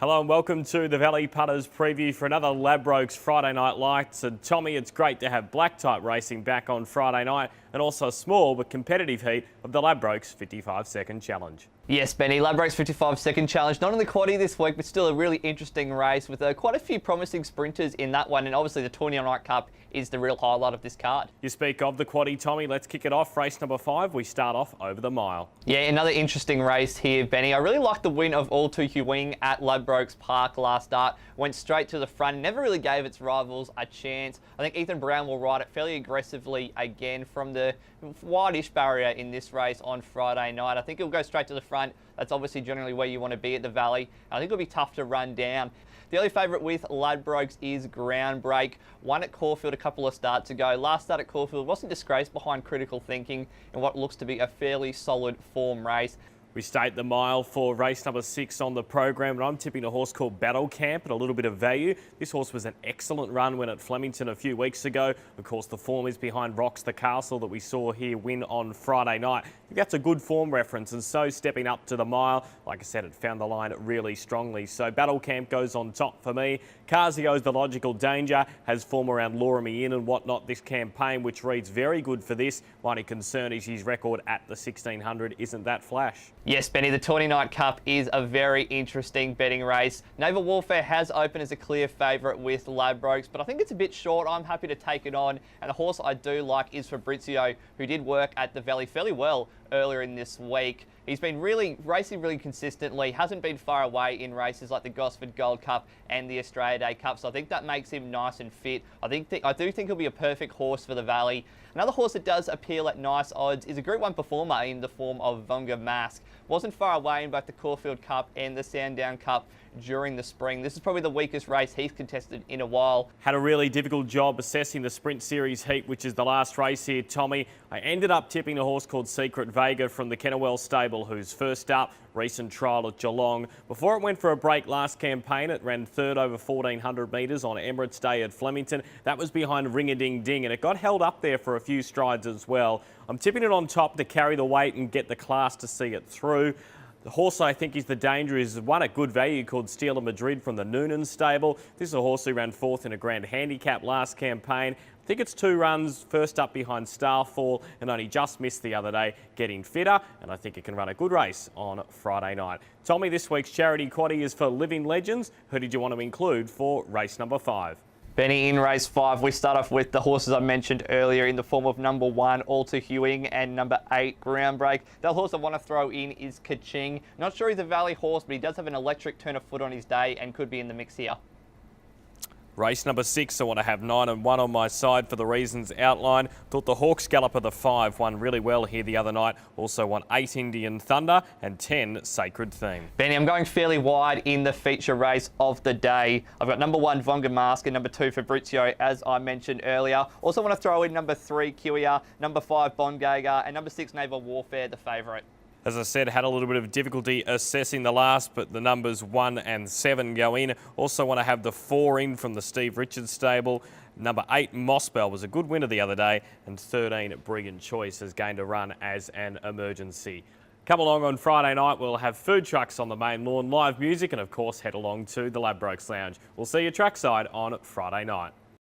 Hello and welcome to the Valley Punters preview for another Ladbrokes Friday Night Lights. And Tommy, it's great to have black type racing back on Friday night and also a small but competitive heat of the Ladbrokes 55-second challenge. Yes, Benny, Ladbrokes 55-second challenge, not in the quaddie this week, but still a really interesting race with quite a few promising sprinters in that one. And obviously the 29 Cup is the real highlight of this card. You speak of the quaddie, Tommy. Let's kick it off. Race number 5. We start off over the mile. Yeah, another interesting race here, Benny. I really liked the win of All Too Hewing at Ladbrokes Park last start. Went straight to the front, never really gave its rivals a chance. I think Ethan Brown will ride it fairly aggressively again from the wide-ish barrier in this race on Friday night. I think he'll go straight to the front. That's obviously generally where you want to be at the Valley. I think it'll be tough to run down. The early favourite with Ladbrokes is Groundbreak. Won at Caulfield a couple of starts ago. Last start at Caulfield wasn't disgraced behind Critical Thinking in what looks to be a fairly solid form race. We state the mile for race number 6 on the program, and I'm tipping a horse called Battle Camp at a little bit of value. This horse was an excellent run when at Flemington a few weeks ago. Of course, the form is behind Rocks the Castle that we saw here win on Friday night. I think that's a good form reference, and so stepping up to the mile, like I said, it found the line really strongly. So Battle Camp goes on top for me. Carzio's The Logical Danger has form around Lure Me In and whatnot this campaign, which reads very good for this. My only concern is his record at the 1600 isn't that flash. Yes, Benny, the 29 Cup is a very interesting betting race. Naval Warfare has opened as a clear favourite with Ladbrokes, but I think it's a bit short. I'm happy to take it on. And a horse I do like is Fabrizio, who did work at the Valley fairly well earlier in this week. He's been racing really consistently, hasn't been far away in races like the Gosford Gold Cup and the Australia Day Cup, so I think that makes him nice and fit. I do think he'll be a perfect horse for the Valley. Another horse that does appeal at nice odds is a Group 1 performer in the form of Vonga Mask. Wasn't far away in both the Caulfield Cup and the Sandown Cup during the spring. This is probably the weakest race he's contested in a while. Had a really difficult job assessing the Sprint Series heat, which is the last race here, Tommy. I ended up tipping a horse called Secret Vega from the Kennewell stable, who's first up, recent trial at Geelong. Before it went for a break last campaign, it ran third over 1400 metres on Emirates Day at Flemington. That was behind Ring a Ding Ding, and it got held up there for a few strides as well. I'm tipping it on top to carry the weight and get the class to see it through. The horse I think is the danger is one at good value called Steel of Madrid from the Noonan stable. This is a horse who ran fourth in a grand handicap last campaign. I think it's 2 runs, first up behind Starfall, and only just missed the other day, getting fitter, and I think it can run a good race on Friday night. Tommy, this week's charity quaddie is for Living Legends. Who did you want to include for race number 5? Benny, in race 5, we start off with the horses I mentioned earlier in the form of number 1, All Too Hewing, and number 8, Groundbreak. The horse I want to throw in is Kaching. Not sure he's a Valley horse, but he does have an electric turn of foot on his day and could be in the mix here. Race number 6, I want to have 9 and 1 on my side for the reasons outlined. Thought the Hawks Galloper the 5 won really well here the other night. Also won 8 Indian Thunder and 10 Sacred Theme. Benny, I'm going fairly wide in the feature race of the day. I've got number 1, Vonga Mask, and number 2, Fabrizio, as I mentioned earlier. Also want to throw in number 3, Kiwia, number 5, Bongaga, and number 6, Naval Warfare, the favourite. As I said, had a little bit of difficulty assessing the last, but the numbers 1 and 7 go in. Also want to have the 4 in from the Steve Richards stable. Number 8, Mossbell, was a good winner the other day, and 13, Brilliant Choice, has gained a run as an emergency. Come along on Friday night, we'll have food trucks on the main lawn, live music, and of course head along to the Ladbrokes Lounge. We'll see you trackside on Friday night.